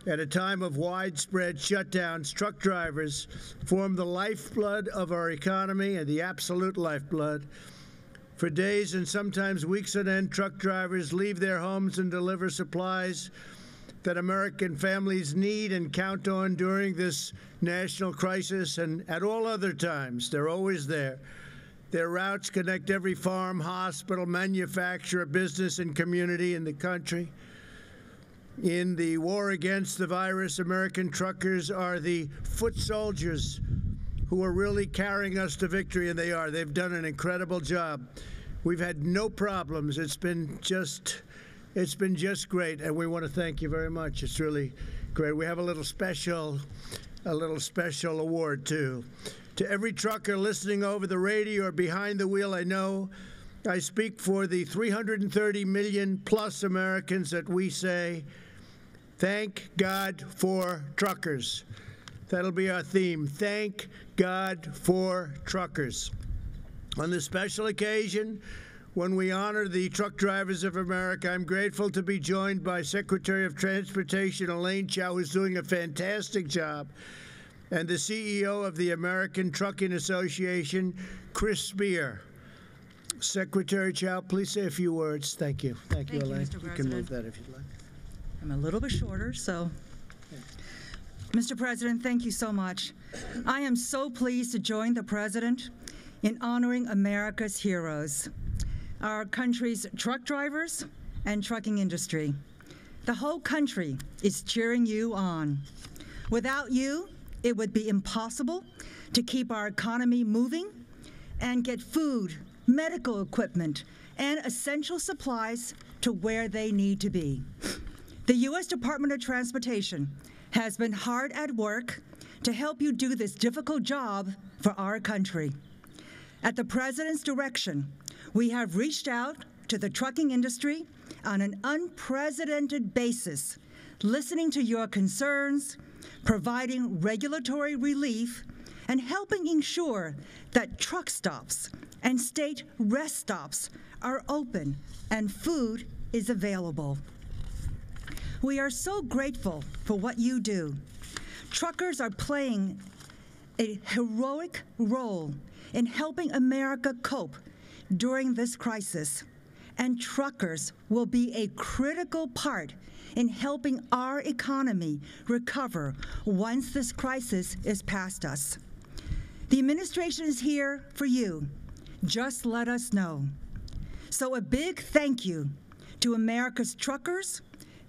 At a time of widespread shutdowns, truck drivers form the lifeblood of our economy and the absolute lifeblood. For days and sometimes weeks on end, truck drivers leave their homes and deliver supplies that American families need and count on during this national crisis, and at all other times. They're always there. Their routes connect every farm, hospital, manufacturer, business, and community in the country. In the war against the virus, American truckers are the foot soldiers who are really carrying us to victory, and they are. They've done an incredible job. We've had no problems. It's been just great, and we want to thank you very much. It's really great. We have a little special award too. To every trucker listening over the radio or behind the wheel, I know I speak for the 330 million plus Americans that we say, thank God for truckers. That'll be our theme. Thank God for truckers. On this special occasion, when we honor the truck drivers of America, I'm grateful to be joined by Secretary of Transportation Elaine Chao, who's doing a fantastic job, and the CEO of the American Trucking Association, Chris Spear. Secretary Chao, please say a few words. Thank you. Thank you, Elaine. Mr. You can move that if you'd like. I'm a little bit shorter, so. Mr. President, thank you so much. I am so pleased to join the President in honoring America's heroes, our country's truck drivers and trucking industry. The whole country is cheering you on. Without you, it would be impossible to keep our economy moving and get food, medical equipment, and essential supplies to where they need to be. The U.S. Department of Transportation has been hard at work to help you do this difficult job for our country. At the President's direction, we have reached out to the trucking industry on an unprecedented basis, listening to your concerns, providing regulatory relief, and helping ensure that truck stops and state rest stops are open and food is available. We are so grateful for what you do. Truckers are playing a heroic role in helping America cope during this crisis, and truckers will be a critical part in helping our economy recover once this crisis is past us. The administration is here for you. Just let us know. So a big thank you to America's truckers,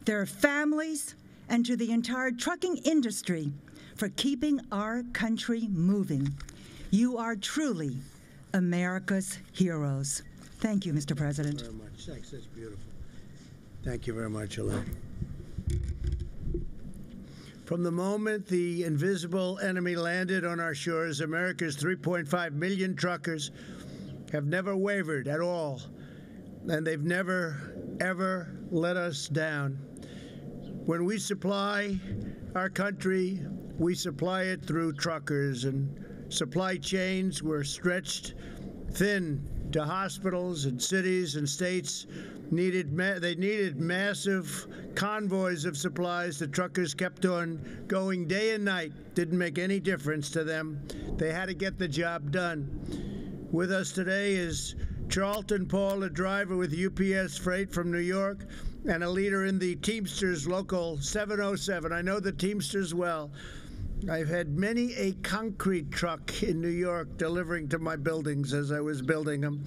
their families, and to the entire trucking industry for keeping our country moving. You are truly America's heroes. Thank you, Mr. President. Thank you very much. Thanks. That's beautiful. Thank you very much, Elaine. From the moment the invisible enemy landed on our shores, America's 3.5 million truckers have never wavered at all, and they've never, ever let us down. When we supply our country, we supply it through truckers, and supply chains were stretched thin to hospitals and cities and states. They needed massive convoys of supplies. The truckers kept on going day and night. Didn't make any difference to them. They had to get the job done. With us today is Charlton Paul, a driver with UPS Freight from New York and a leader in the Teamsters Local 707. I know the Teamsters well. I've had many a concrete truck in New York delivering to my buildings as I was building them.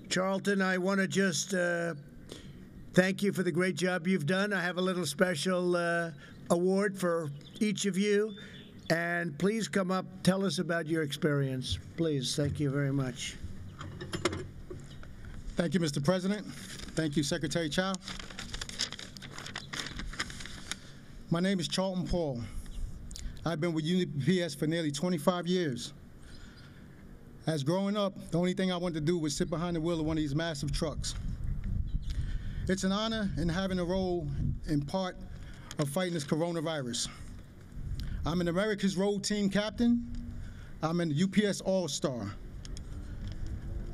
Charlton, I want to just thank you for the great job you've done. I have a little special award for each of you. And please come up, tell us about your experience. Please, thank you very much. Thank you, Mr. President. Thank you, Secretary Chao. My name is Charlton Paul. I've been with UPS for nearly 25 years. As growing up, the only thing I wanted to do was sit behind the wheel of one of these massive trucks. It's an honor in having a role in part of fighting this coronavirus. I'm an America's Road Team Captain. I'm an UPS All-Star.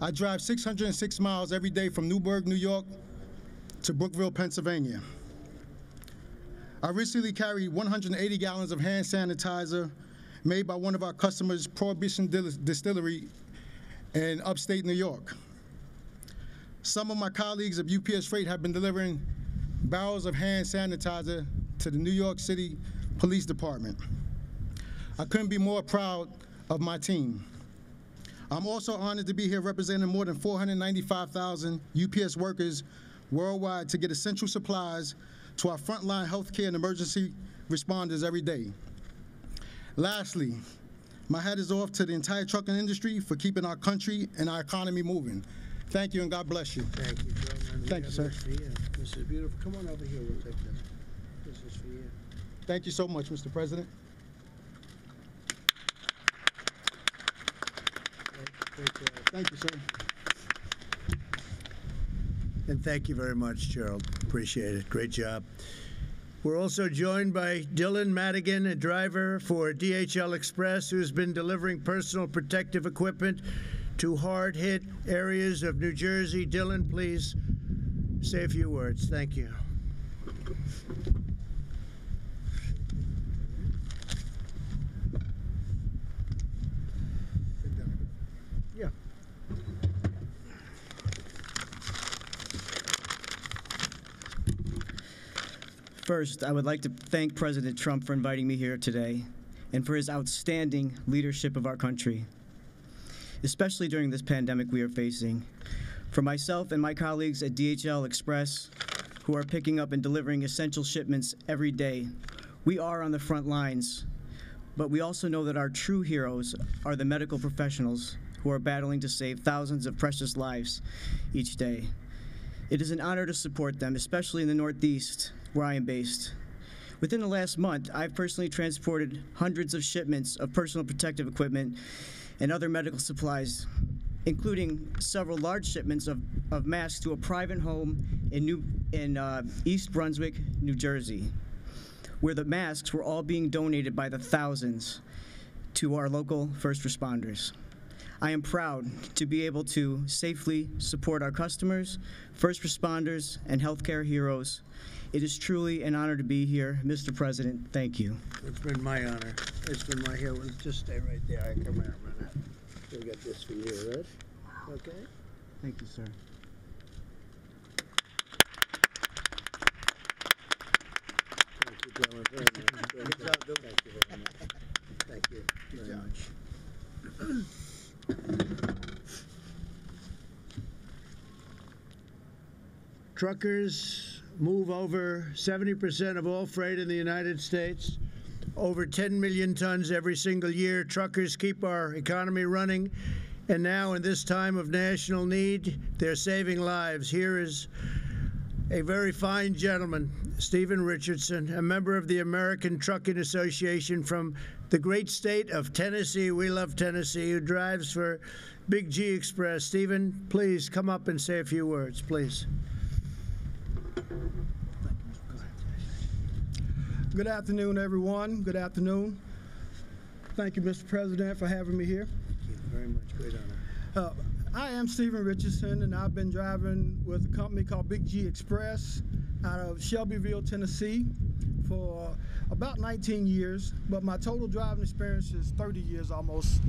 I drive 606 miles every day from Newburgh, New York to Brookville, Pennsylvania. I recently carried 180 gallons of hand sanitizer made by one of our customers, Prohibition Distillery in upstate New York. Some of my colleagues of UPS Freight have been delivering barrels of hand sanitizer to the New York City Police Department. I couldn't be more proud of my team. I'm also honored to be here representing more than 495,000 UPS workers worldwide to get essential supplies to our frontline healthcare and emergency responders every day. Lastly, my hat is off to the entire trucking industry for keeping our country and our economy moving. Thank you, and God bless you. Thank you, Joe. Thank you, sir. This is beautiful. Come on over here. We'll take this. This is for you. Thank you so much, Mr. President. Great job. Thank you, sir. And thank you very much, Gerald. Appreciate it. Great job. We're also joined by Dylan Madigan, a driver for DHL Express, who's been delivering personal protective equipment to hard-hit areas of New Jersey. Dylan, please say a few words. Thank you. Yeah. First, I would like to thank President Trump for inviting me here today and for his outstanding leadership of our country, especially during this pandemic we are facing. For myself and my colleagues at DHL Express, who are picking up and delivering essential shipments every day, we are on the front lines, but we also know that our true heroes are the medical professionals who are battling to save thousands of precious lives each day. It is an honor to support them, especially in the Northeast, where I am based. Within the last month, I've personally transported hundreds of shipments of personal protective equipment and other medical supplies, including several large shipments of masks to a private home in East Brunswick, New Jersey, where the masks were all being donated by the thousands to our local first responders. I am proud to be able to safely support our customers, first responders, and healthcare heroes. It is truly an honor to be here. Mr. President, thank you. It's been my honor. It's been my here. Just stay right there. I come here a minute. We got this for you, right? Okay. Thank you, sir. Thank you, gentlemen, very much. Good job, Bill. Thank you very much. Thank you very much. Truckers move over 70% of all freight in the United States, over 10 million tons every single year. Truckers keep our economy running, and now in this time of national need, they're saving lives. Here is a very fine gentleman, Stephen Richardson, a member of the American Trucking Association from the great state of Tennessee. We love Tennessee, who drives for Big G Express. Stephen, please come up and say a few words, please. Good afternoon, everyone. Good afternoon. Thank you, Mr. President, for having me here. Thank you very much. Great honor. I am Stephen Richardson, and I've been driving with a company called Big G Express out of Shelbyville, Tennessee, for about 19 years, but my total driving experience is 30 years almost.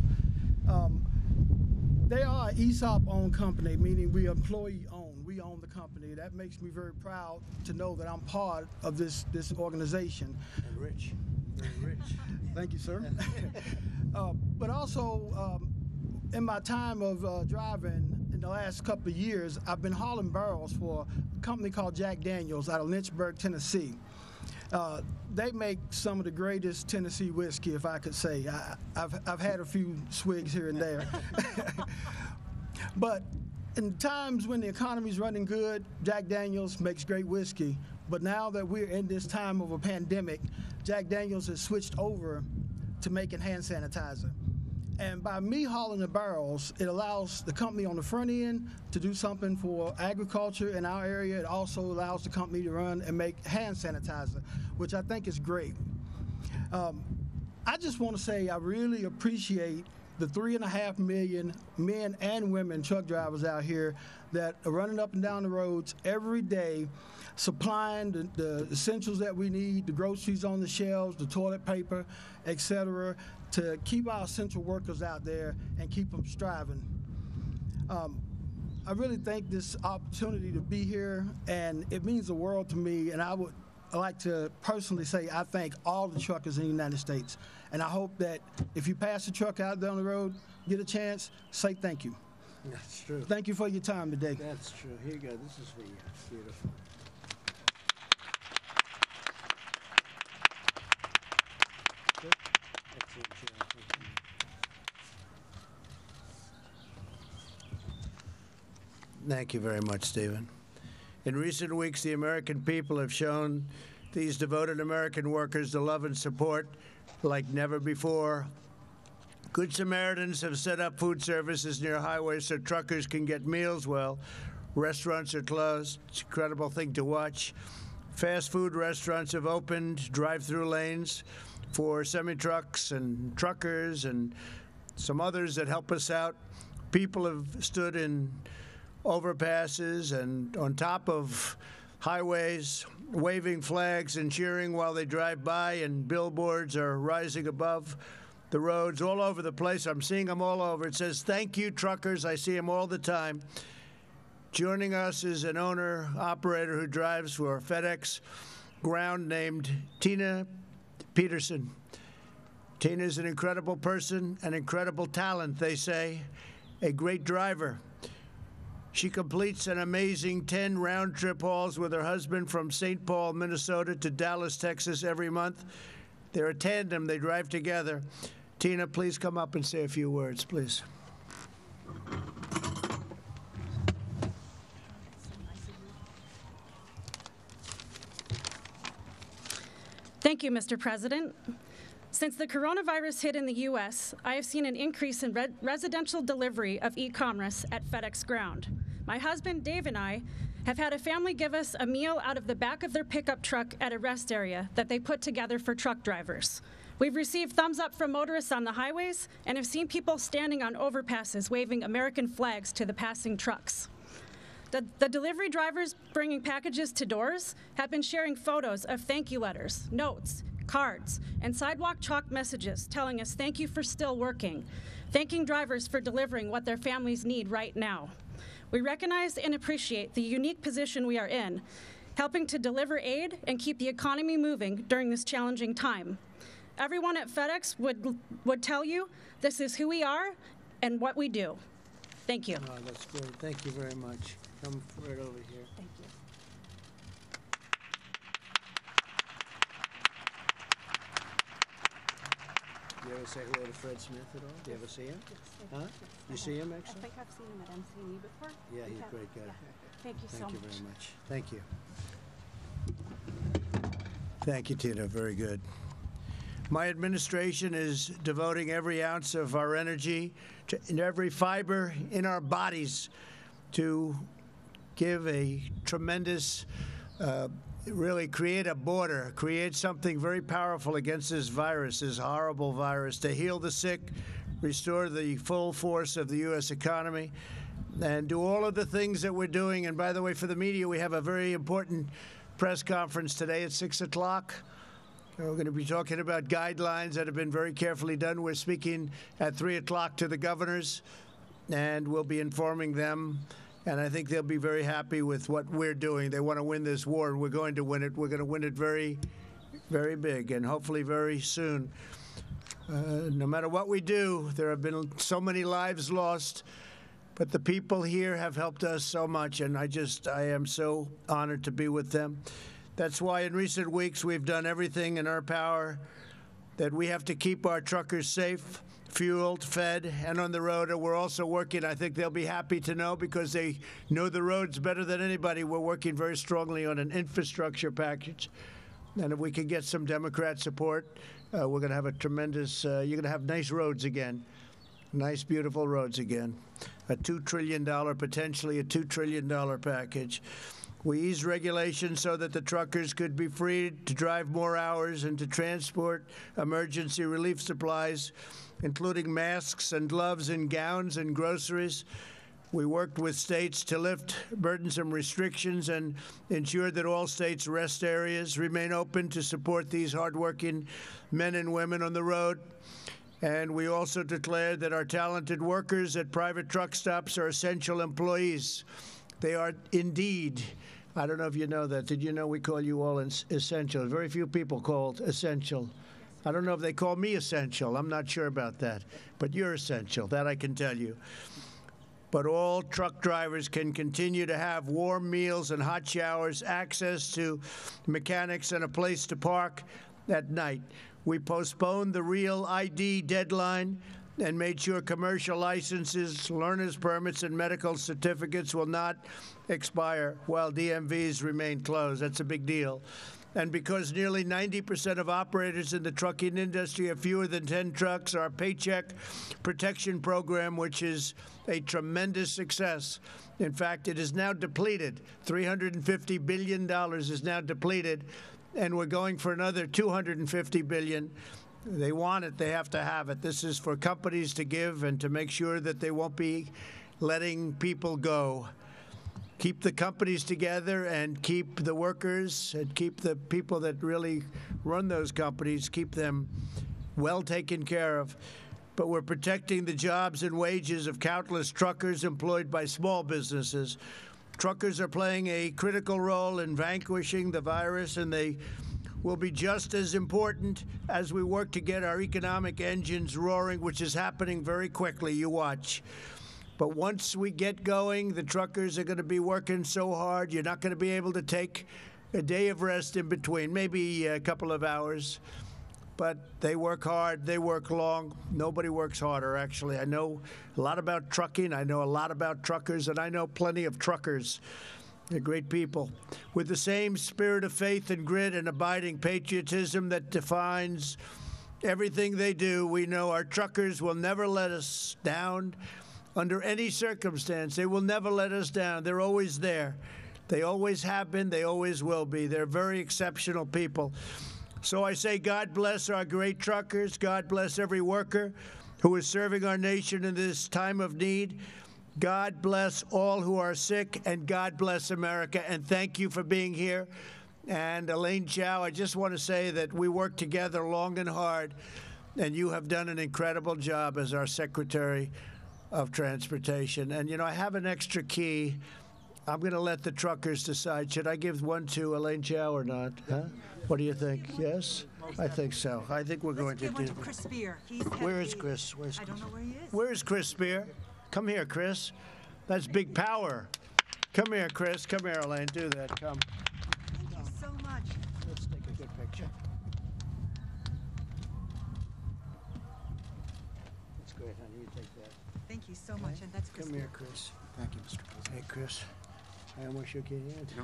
They are an ESOP-owned company, meaning we employee-owned. We own the company. That makes me very proud to know that I'm part of this organization. And rich. Very rich. Thank you, sir. But also, in my time of driving in the last couple of years, I've been hauling barrels for a company called Jack Daniels out of Lynchburg, Tennessee. They make some of the greatest Tennessee whiskey, if I could say. I've had a few swigs here and there. But in times when the economy's running good, Jack Daniels makes great whiskey. But now that we're in this time of a pandemic, Jack Daniels has switched over to making hand sanitizer. And by me hauling the barrels, it allows the company on the front end to do something for agriculture in our area. It also allows the company to run and make hand sanitizer, which I think is great. I just want to say I really appreciate the 3.5 million men and women truck drivers out here that are running up and down the roads every day, supplying the essentials that we need, the groceries on the shelves, the toilet paper, etc., to keep our essential workers out there and keep them striving. I really think this opportunity to be here, and it means the world to me, and I would like to personally say I thank all the truckers in the United States. And I hope that if you pass a truck out down the road, get a chance, say thank you. That's true. Thank you for your time today. That's true. Here you go. This is for you. Beautiful. Good. Excellent job. Thank you. Thank you very much, Stephen. In recent weeks, the American people have shown these devoted American workers the love and support like never before. Good Samaritans have set up food services near highways so truckers can get meals while restaurants are closed. It's an incredible thing to watch. Fast food restaurants have opened drive-through lanes for semi-trucks and truckers and some others that help us out. People have stood in overpasses and on top of highways, waving flags and cheering while they drive by, and billboards are rising above the roads all over the place. I'm seeing them all over. It says, "Thank you, truckers." I see them all the time. Joining us is an owner-operator who drives for FedEx Ground named Tina Petersen. Tina is an incredible person, an incredible talent, they say, a great driver. She completes an amazing 10 round-trip hauls with her husband from St. Paul, Minnesota to Dallas, Texas every month. They're a tandem. They drive together. Tina, please come up and say a few words, please. Thank you, Mr. President. Since the coronavirus hit in the U.S., I have seen an increase in residential delivery of e-commerce at FedEx Ground. My husband, Dave, and I have had a family give us a meal out of the back of their pickup truck at a rest area that they put together for truck drivers. We've received thumbs up from motorists on the highways and have seen people standing on overpasses waving American flags to the passing trucks. The delivery drivers bringing packages to doors have been sharing photos of thank you letters, notes, cards, and sidewalk chalk messages telling us thank you for still working, thanking drivers for delivering what their families need right now. We recognize and appreciate the unique position we are in, helping to deliver aid and keep the economy moving during this challenging time. Everyone at FedEx would tell you this is who we are and what we do. Thank you. Oh, that's great. Thank you very much. Come right over here. Thank you. Do you ever say hello to Fred Smith at all? Do you ever see him? Yes, Huh? You see him, actually? I think I've seen him at MCNE before. Yeah, he's a great guy. Yeah. Thank you so Thank you much. very much. Thank you. Thank you, Tina. Very good. My administration is devoting every ounce of our energy and every fiber in our bodies to give a tremendous, really create a border, create something very powerful against this virus, this horrible virus, to heal the sick, restore the full force of the U.S. economy, and do all of the things that we're doing. And by the way, for the media, we have a very important press conference today at 6 o'clock. We're going to be talking about guidelines that have been very carefully done. We're speaking at 3 o'clock to the governors, and we'll be informing them. And I think they'll be very happy with what we're doing. They want to win this war, and we're going to win it. We're going to win it very, very big, and hopefully very soon. No matter what we do, there have been so many lives lost, but the people here have helped us so much, and I am so honored to be with them. That's why in recent weeks we've done everything in our power that we have to keep our truckers safe, fueled, fed, and on the road. And we're also working, I think they'll be happy to know, because they know the roads better than anybody. We're working very strongly on an infrastructure package. And if we can get some Democrat support, we're going to have a tremendous, you're going to have nice roads again. Nice, beautiful roads again. A $2 trillion, potentially a $2 trillion package. We eased regulations so that the truckers could be free to drive more hours and to transport emergency relief supplies, including masks and gloves and gowns and groceries. We worked with states to lift burdensome restrictions and ensure that all states' rest areas remain open to support these hardworking men and women on the road. And we also declared that our talented workers at private truck stops are essential employees. They are indeed. I don't know if you know that. Did you know we call you all essential? Very few people called essential. I don't know if they call me essential. I'm not sure about that. But you're essential. That I can tell you. But all truck drivers can continue to have warm meals and hot showers, access to mechanics, and a place to park at night. We postponed the real ID deadline and made sure commercial licenses, learner's permits, and medical certificates will not expire while DMVs remain closed. That's a big deal. And because nearly 90% of operators in the trucking industry have fewer than 10 trucks, our Paycheck Protection Program, which is a tremendous success. In fact, it is now depleted. $350 billion is now depleted, and we're going for another $250 billion. They want it. They have to have it. This is for companies to give and to make sure that they won't be letting people go. Keep the companies together and keep the workers and keep the people that really run those companies, keep them well taken care of. But we're protecting the jobs and wages of countless truckers employed by small businesses. Truckers are playing a critical role in vanquishing the virus, and they will be just as important as we work to get our economic engines roaring, which is happening very quickly. You watch. But once we get going, the truckers are going to be working so hard, you're not going to be able to take a day of rest in between, maybe a couple of hours. But they work hard, they work long. Nobody works harder, actually. I know a lot about trucking, I know a lot about truckers, and I know plenty of truckers. They're great people. With the same spirit of faith and grit and abiding patriotism that defines everything they do, we know our truckers will never let us down. Under any circumstance, they will never let us down. They're always there. They always have been. They always will be. They're very exceptional people. So I say God bless our great truckers. God bless every worker who is serving our nation in this time of need. God bless all who are sick, and God bless America. And thank you for being here. And Elaine Chao, I just want to say that we worked together long and hard, and you have done an incredible job as our Secretary of Transportation. And, you know, I have an extra key. I'm going to let the truckers decide. Should I give one to Elaine Chao or not? Huh? What do you think? Yes? I think so. I think we're going to do it. Chris Spear. Where is Chris? I don't know where he is. Where is Chris Spear? Come here, Chris. That's big power. Come here, Chris. Come here, Elaine. Do that. Come. Thank you so much. Let's take a good picture. That's great, honey. You take that. Thank you so much, and that's Chris. Come here, Chris. Thank you, Mr. President. Hey, Chris. I almost shook your hand. No.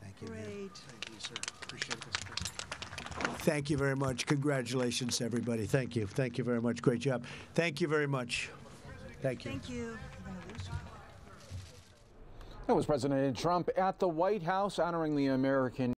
Thank you. Great. Thank you, sir. Appreciate it, Mr. President. Thank you very much. Congratulations, everybody. Thank you. Thank you very much. Great job. Thank you very much. Thank you. Thank you. That was President Trump at the White House honoring the American